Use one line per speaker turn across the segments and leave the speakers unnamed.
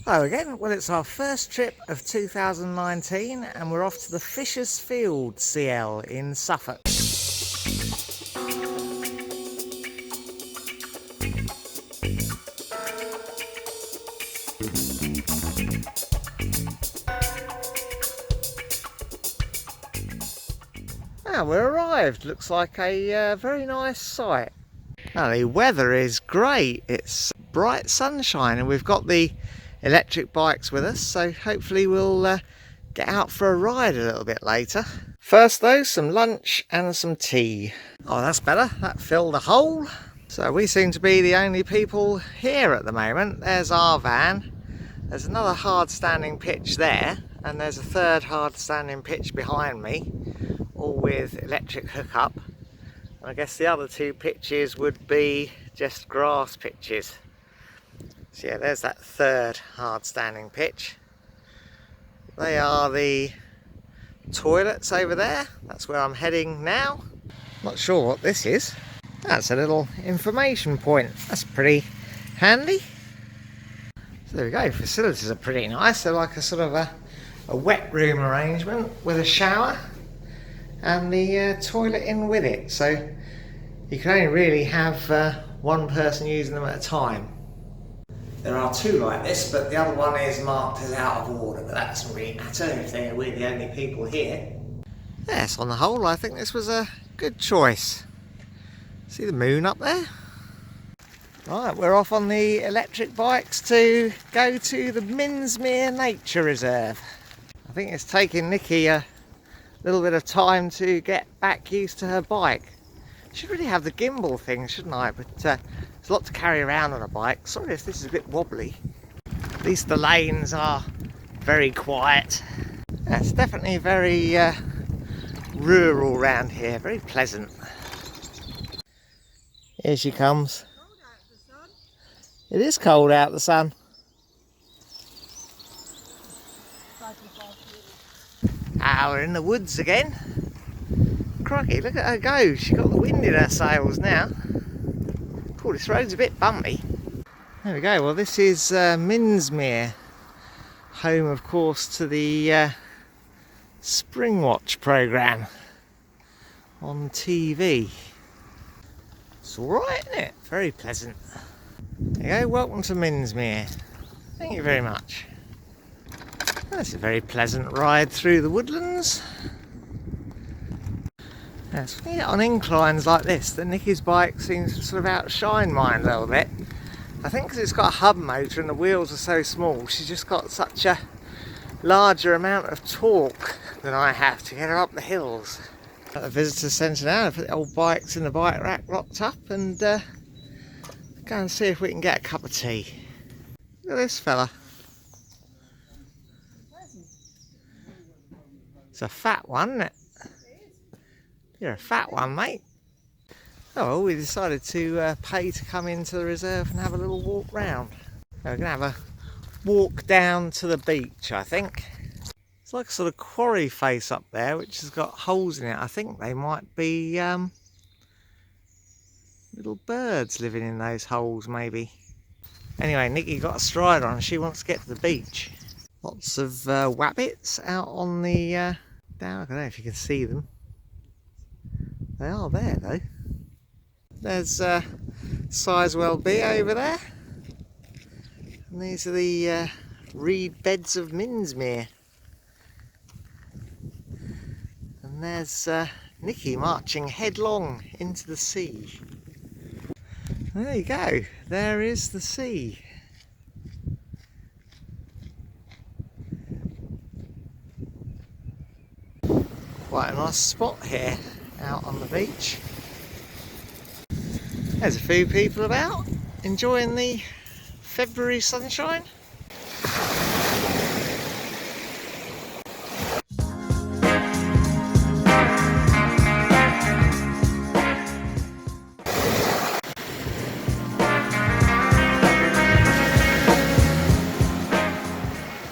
Hello again. Well, it's our first trip of 2019 and we're off to the Fisher's Field CL in Suffolk. Now we're arrived. Looks like a very nice site. Now the weather is great. It's bright sunshine and we've got the electric bikes with us, so hopefully we'll get out for a ride a little bit later. First though, some lunch and some tea. Oh, that's better. That filled a hole. So we seem to be the only people here at the moment. There's our van. There's another hard standing pitch there, and there's a third hard standing pitch behind me, all with electric hookup. And I guess the other two pitches would be just grass pitches. So yeah, there's that third hard standing pitch. They are the toilets over there. That's where I'm heading now. Not sure what this is. That's a little information point. That's pretty handy. So there we go, facilities are pretty nice. They're like a sort of a wet room arrangement with a shower and the toilet in with it. So you can only really have one person using them at a time. There are two like this, but the other one is marked as out of order, but that doesn't really matter if we're the only people here. Yes, on the whole, I think this was a good choice. See the moon up there? Right, we're off on the electric bikes to go to the Minsmere Nature Reserve. I think it's taking Nikki a little bit of time to get back used to her bike. Should really have the gimbal thing, shouldn't I? But there's a lot to carry around on a bike. Sorry if this is a bit wobbly. At least the lanes are very quiet. Yeah, it's definitely very rural around here, very pleasant. Here she comes. It is cold out, the sun. Ah, we're in the woods again. Crikey, look at her go. She got the wind in her sails now. Cool, this road's a bit bumpy. There we go. Well, this is Minsmere, home, of course, to the Spring Watch programme on TV. It's alright, isn't it? Very pleasant. There you go, welcome to Minsmere. Thank you very much. That's a very pleasant ride through the woodlands. Yes, when you get on inclines like this, the Nikki's bike seems to sort of outshine mine a little bit. I think because it's got a hub motor and the wheels are so small, she's just got such a larger amount of torque than I have to get her up the hills. At the visitor centre now, I put the old bikes in the bike rack locked up and go and see if we can get a cup of tea. Look at this fella. It's a fat one, isn't it? You're a fat one, mate. Oh, well, we decided to pay to come into the reserve and have a little walk round. We're going to have a walk down to the beach, I think. It's like a sort of quarry face up there, which has got holes in it. I think they might be little birds living in those holes, maybe. Anyway, Nikki got a stride on. She wants to get to the beach. Lots of wabbits out on the down. I don't know if you can see them. They are there though. There's Sizewell B over there. And these are the reed beds of Minsmere. And there's Nikki marching headlong into the sea. There you go. There is the sea. Quite a nice spot here out on the beach. There's a few people about enjoying the February sunshine.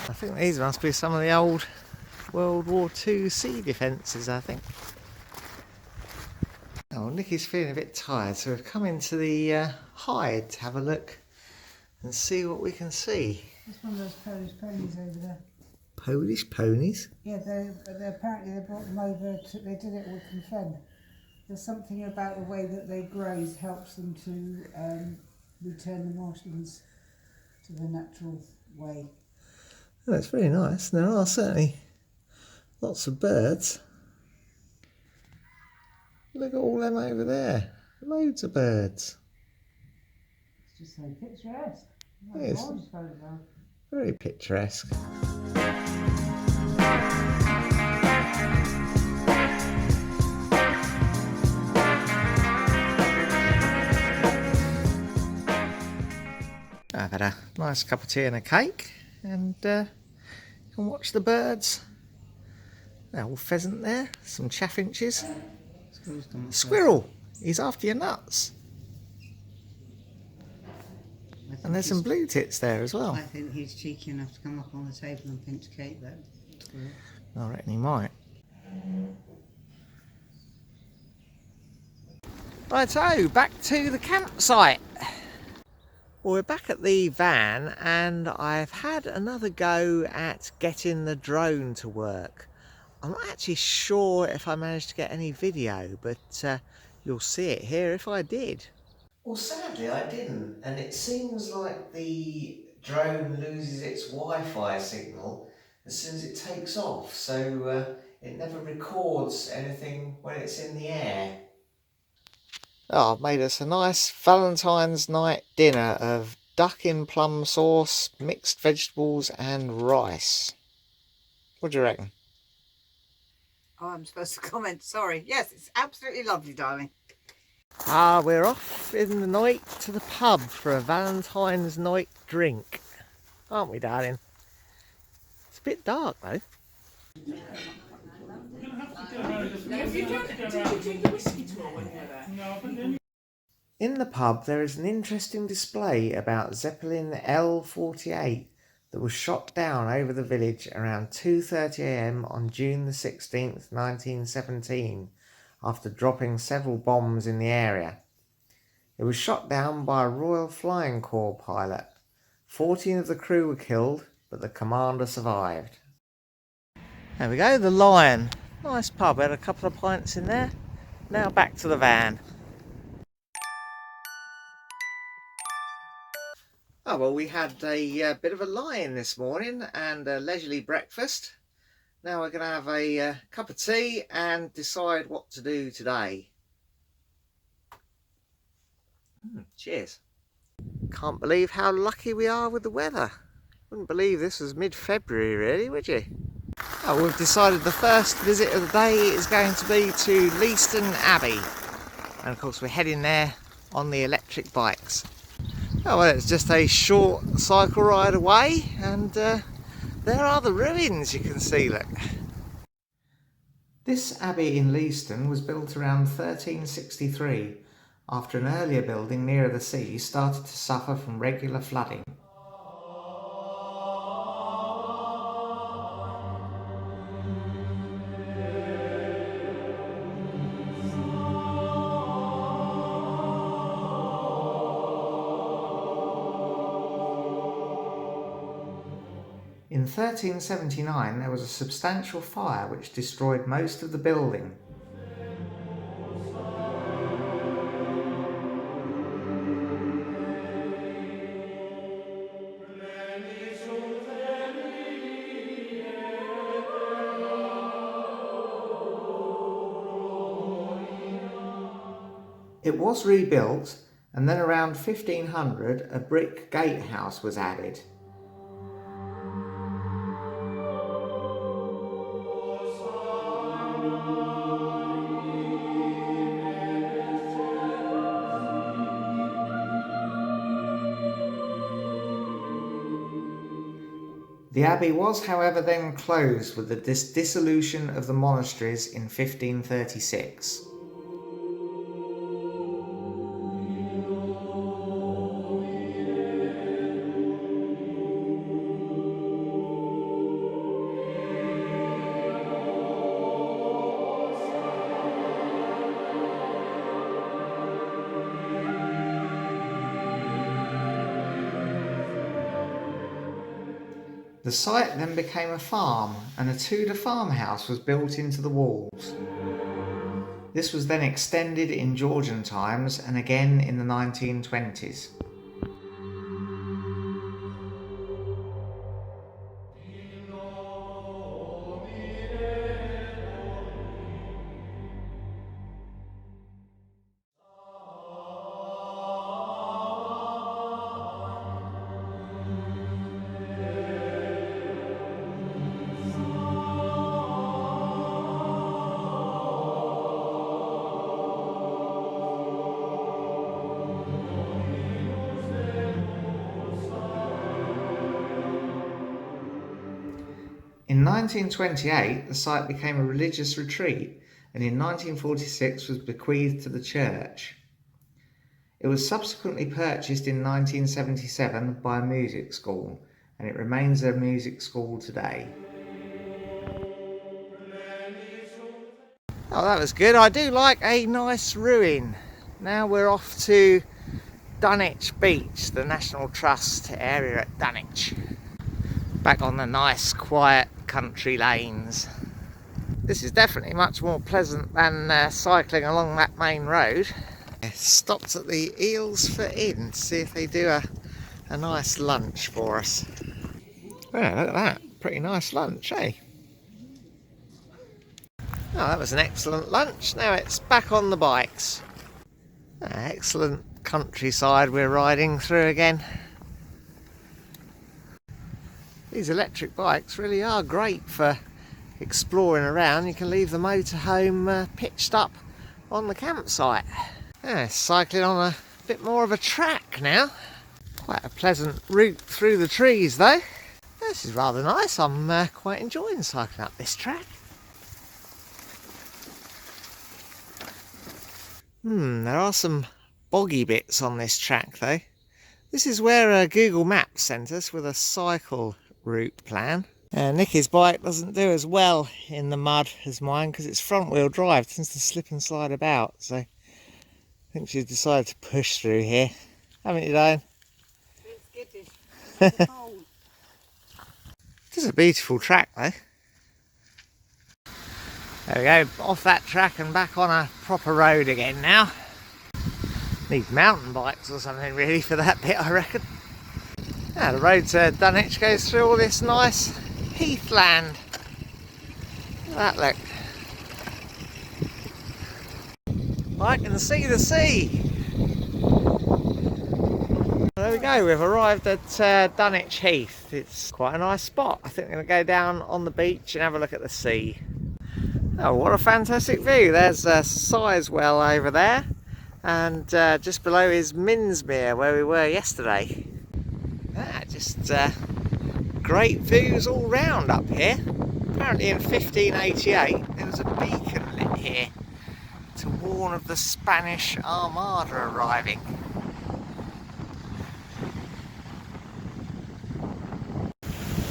I think these must be some of the old World War II sea defences, I think. Oh, Nikki's feeling a bit tired, so we've come into the hide to have a look and see what we can see.
It's one of those Polish ponies over there.
Polish ponies?
Yeah, they apparently they brought them over. They did it with Fen. There's something about the way that they graze helps them to return the marshlands to the natural way.
Oh, that's very nice. There are certainly lots of birds. Look at all them over there. Loads of birds.
It's just so picturesque.
Yes.
Gorgeous photograph.
Very picturesque. I've had a nice cup of tea and a cake, and you can watch the birds. A little pheasant there, some chaffinches. Squirrel! He's after your nuts. And there's some blue tits there as well.
I think he's cheeky enough to come up on the table and pinch cake though.
I reckon he might. Right, so back to the campsite. Well, we're back at the van and I've had another go at getting the drone to work. I'm not actually sure if I managed to get any video, but you'll see it here if I did. Well, sadly I didn't, and it seems like the drone loses its Wi-Fi signal as soon as it takes off, so it never records anything when it's in the air. Oh, I've made us a nice Valentine's night dinner of duck in plum sauce, mixed vegetables and rice. What do you reckon?
Oh, I'm supposed to comment. Sorry. Yes, it's absolutely lovely, darling.
We're off in the night to the pub for a Valentine's night drink. Aren't we, darling? It's a bit dark, though. In the pub, there is an interesting display about Zeppelin L-48 that was shot down over the village around 2:30 a.m. on June the 16th, 1917, after dropping several bombs in the area. It was shot down by a Royal Flying Corps pilot. 14 of the crew were killed, but the commander survived. There we go, the Lion. Nice pub, had a couple of pints in there. Now back to the van. Oh, well, we had a bit of a lie-in this morning and a leisurely breakfast. Now we're going to have a cup of tea and decide what to do today. Cheers. Can't believe how lucky we are with the weather. Wouldn't believe this was mid-February, really, would you? Oh, we've decided the first visit of the day is going to be to Leaston Abbey. And of course we're heading there on the electric bikes. Oh, well, it's just a short cycle ride away, and there are the ruins you can see, look. This abbey in Leaston was built around 1363, after an earlier building nearer the sea started to suffer from regular flooding. In 1379 there was a substantial fire which destroyed most of the building. It was rebuilt, and then around 1500 a brick gatehouse was added. The abbey was, however, then closed with the dissolution of the monasteries in 1536. The site then became a farm and a Tudor farmhouse was built into the walls. This was then extended in Georgian times and again in the 1920s. In 1928, the site became a religious retreat and in 1946 was bequeathed to the church. It was subsequently purchased in 1977 by a music school and it remains a music school today. Oh, that was good. I do like a nice ruin. Now we're off to Dunwich Beach, the National Trust area at Dunwich. Back on the nice quiet country lanes. This is definitely much more pleasant than cycling along that main road. Stopped at the Eels for Inn to see if they do a nice lunch for us. Yeah, look at that. Pretty nice lunch, eh? Oh, that was an excellent lunch. Now it's back on the bikes. Excellent countryside we're riding through again. These electric bikes really are great for exploring around. You can leave the motorhome pitched up on the campsite. Cycling on a bit more of a track now. Quite a pleasant route through the trees though. This is rather nice. I'm quite enjoying cycling up this track. There are some boggy bits on this track though. This is where Google Maps sent us with a cycle route plan. Nicky's bike doesn't do as well in the mud as mine because it's front wheel drive, tends to slip and slide about, so I think she's decided to push through here. Haven't you, Diane?
It's skittish. It's cold.
It is a beautiful track though. There we go, off that track and back on a proper road again now. Need mountain bikes or something really for that bit, I reckon. The road to Dunwich goes through all this nice heathland. Look at that, look. I can see the sea. There we go, we've arrived at Dunwich Heath. It's quite a nice spot. I think we're going to go down on the beach and have a look at the sea. Oh, what a fantastic view. There's Sizewell over there. And just below is Minsmere, where we were yesterday. Just great views all round up here. Apparently in 1588 there was a beacon lit here to warn of the Spanish Armada arriving.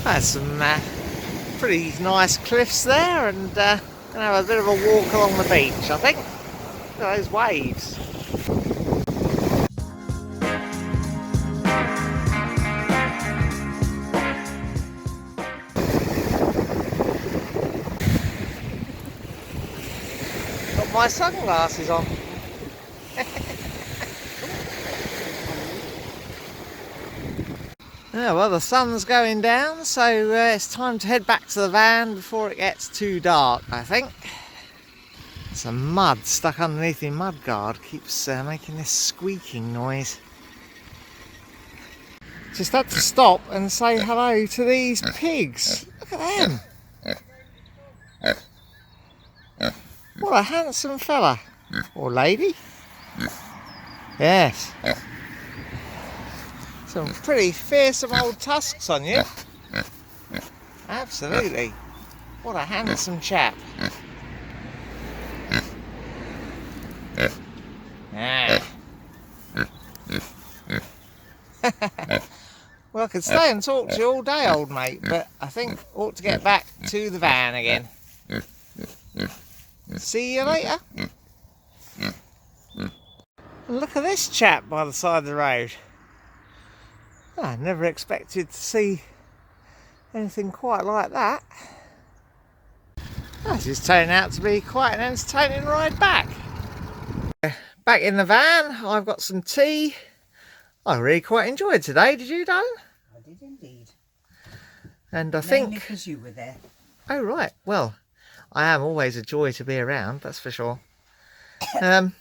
There's some pretty nice cliffs there, and gonna have a bit of a walk along the beach, I think. Look at those waves. Got my sunglasses on. Well, the sun's going down, so it's time to head back to the van before it gets too dark, I think. Some mud stuck underneath the mudguard keeps making this squeaking noise. Just had to stop and say hello to these pigs. Look at them. What a handsome fella. Or lady. Yes. Some pretty fearsome old tusks on you. Absolutely. What a handsome chap. Well, I could stay and talk to you all day, old mate, but I think ought to get back to the van again. See you later. And look at this chap by the side of the road. I never expected to see anything quite like that. This is turning out to be quite an entertaining ride back. Back in the van, I've got some tea. I really quite enjoyed today, did you, darling?
I did indeed.
And I think...
because you were there.
Oh right, well, I am always a joy to be around, that's for sure. I'm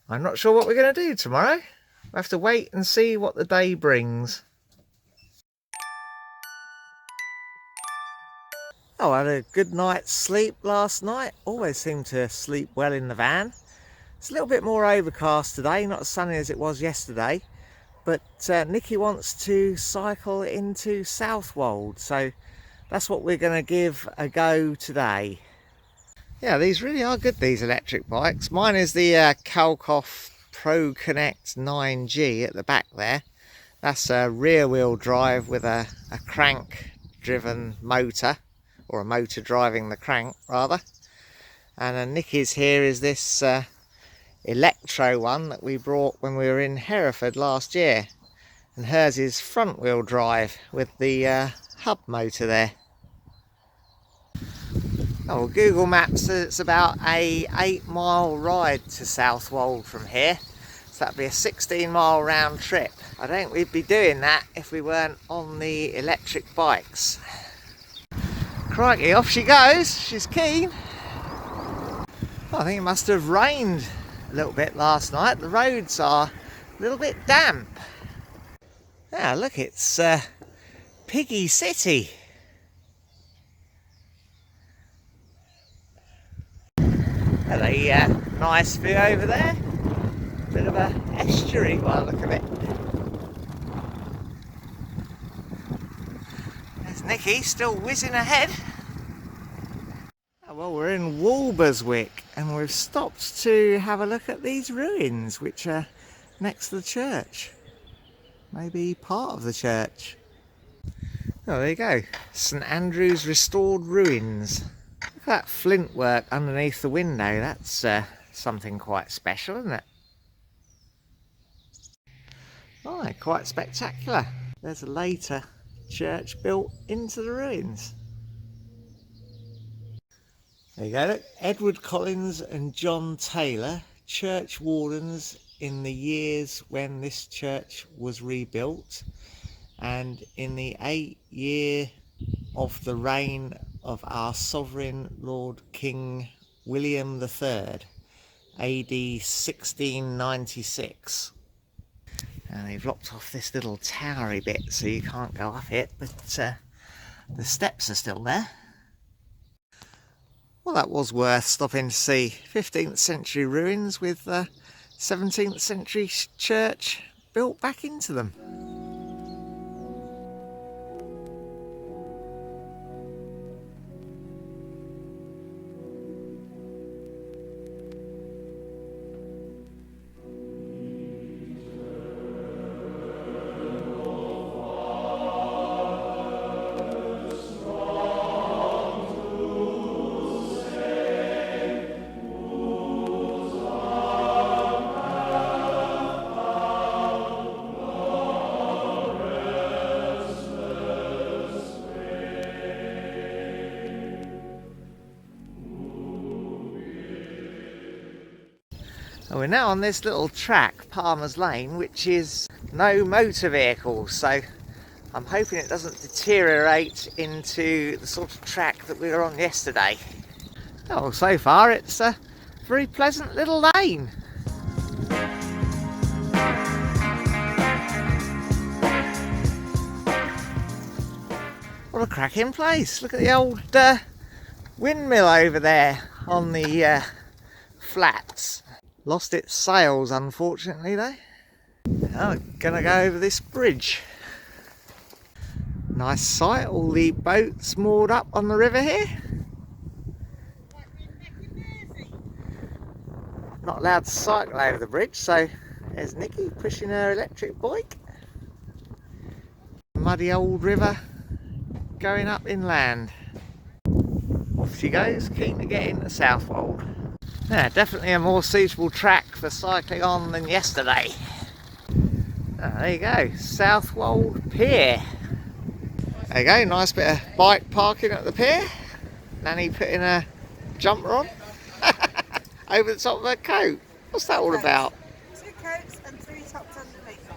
not sure what we're going to do tomorrow. We'll have to wait and see what the day brings. Oh, I had a good night's sleep last night. Always seem to sleep well in the van. It's a little bit more overcast today, not as sunny as it was yesterday. But Nikki wants to cycle into Southwold, so that's what we're going to give a go today. Yeah, these really are good, these electric bikes. Mine is the Conkers Pro Connect 9G at the back there. That's a rear wheel drive with a crank driven motor, or a motor driving the crank rather. And Nikki's here is this electro one that we brought when we were in Hereford last year, and hers is front wheel drive with the hub motor there. Oh, Google Maps says it's about a 8-mile ride to Southwold from here, so that'd be a 16-mile round trip. I don't think we'd be doing that if we weren't on the electric bikes. Crikey, off she goes, she's keen. I think it must have rained a little bit last night. The roads are a little bit damp. Ah, look, it's Piggy City. And a nice view over there. Bit of a estuary by the look of it. There's Nikki still whizzing ahead. Oh, well, we're in Walberswick and we've stopped to have a look at these ruins which are next to the church. Maybe part of the church. Oh, there you go. St Andrew's Restored Ruins. Look at that flint work underneath the window. That's something quite special, isn't it? Oh, quite spectacular. There's a later church built into the ruins. There you go, look. Edward Collins and John Taylor, church wardens in the years when this church was rebuilt, and in the 8th year of the reign of our sovereign Lord King William III, AD 1696. And they've locked off this little towery bit so you can't go up it, but the steps are still there. Well, that was worth stopping to see. 15th century ruins with 17th century church built back into them. And we're now on this little track, Palmer's Lane, which is no motor vehicles, so I'm hoping it doesn't deteriorate into the sort of track that we were on yesterday. Oh, so far it's a very pleasant little lane. What a cracking place. Look at the old windmill over there on the flats. Lost its sails, unfortunately, though. Oh, gonna go over this bridge. Nice sight, all the boats moored up on the river here. Not allowed to cycle over the bridge, so there's Nikki pushing her electric bike. Muddy old river going up inland. Off she goes, keen to get into Southwold. Yeah, definitely a more suitable track for cycling on than yesterday. Oh, there you go, Southwold Pier. There you go, nice bit of bike parking at the pier. Nanny putting a jumper on over the top of her coat. What's that all about?
2 coats and 3 tops underneath.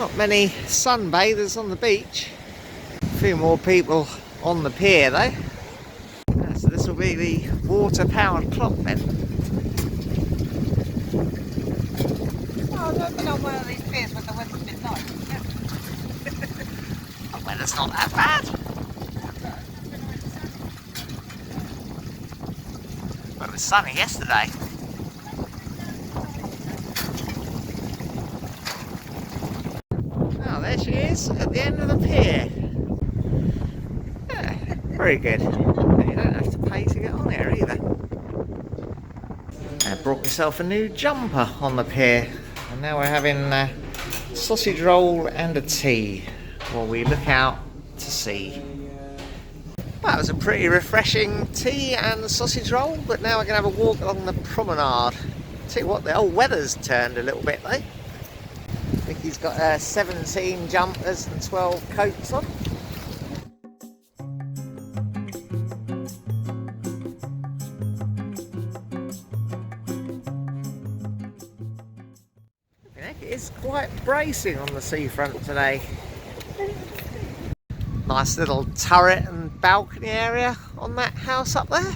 Not many sunbathers on the beach. A few more people on the pier though. So this will be the water powered clock then.
Oh, I've never been on one of these piers when the weather's been nice.
The weather's not that bad. Well, it was sunny yesterday. Oh, there she is at the end of the pier. Yeah, very good. You don't have to pay to get on here either. I brought myself a new jumper on the pier, and now we're having a sausage roll and a tea while we look out to sea. That was a pretty refreshing tea and sausage roll, but now we're going to have a walk along the promenade. Tell you what, the old weather's turned a little bit though. Vicky's got 17 jumpers and 12 coats on. It is quite bracing on the seafront today. Nice little turret and balcony area on that house up there.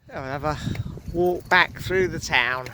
We'll have a walk back through the town.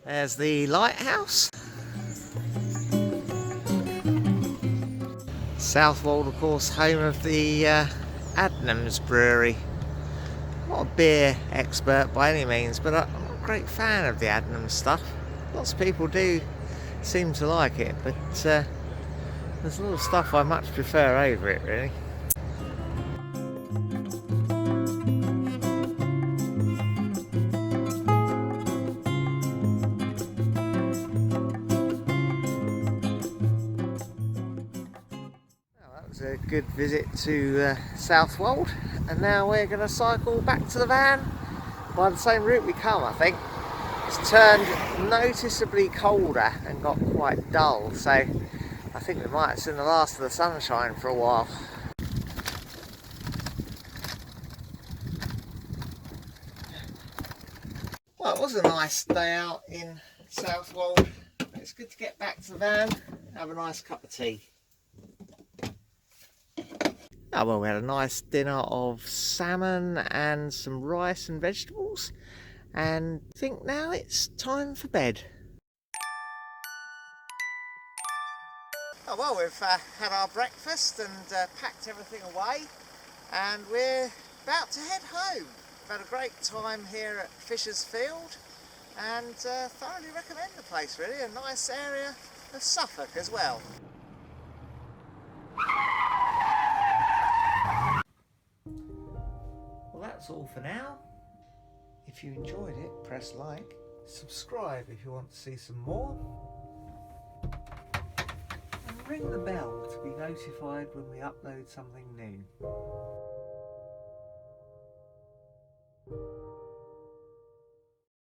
There's the lighthouse. Southwold, of course, home of the Adnams Brewery. I'm not a beer expert by any means, but I'm a great fan of the Adnams stuff. Lots of people do seem to like it, but there's a lot of stuff I much prefer over it, really. A good visit to Southwold, and now we're going to cycle back to the van by the same route we come. I think it's turned noticeably colder and got quite dull, so I think we might have seen the last of the sunshine for a while. Well, it was a nice day out in Southwold. It's good to get back to the van, have a nice cup of tea. Oh, well, we had a nice dinner of salmon and some rice and vegetables, and I think now it's time for bed. Oh, well, we've had our breakfast and packed everything away, and we're about to head home. We've had a great time here at Fisher's Field, and thoroughly recommend the place, really. A nice area of Suffolk as well. Well, that's all for now. If you enjoyed it, press like, subscribe if you want to see some more, and ring the bell to be notified when we upload something new.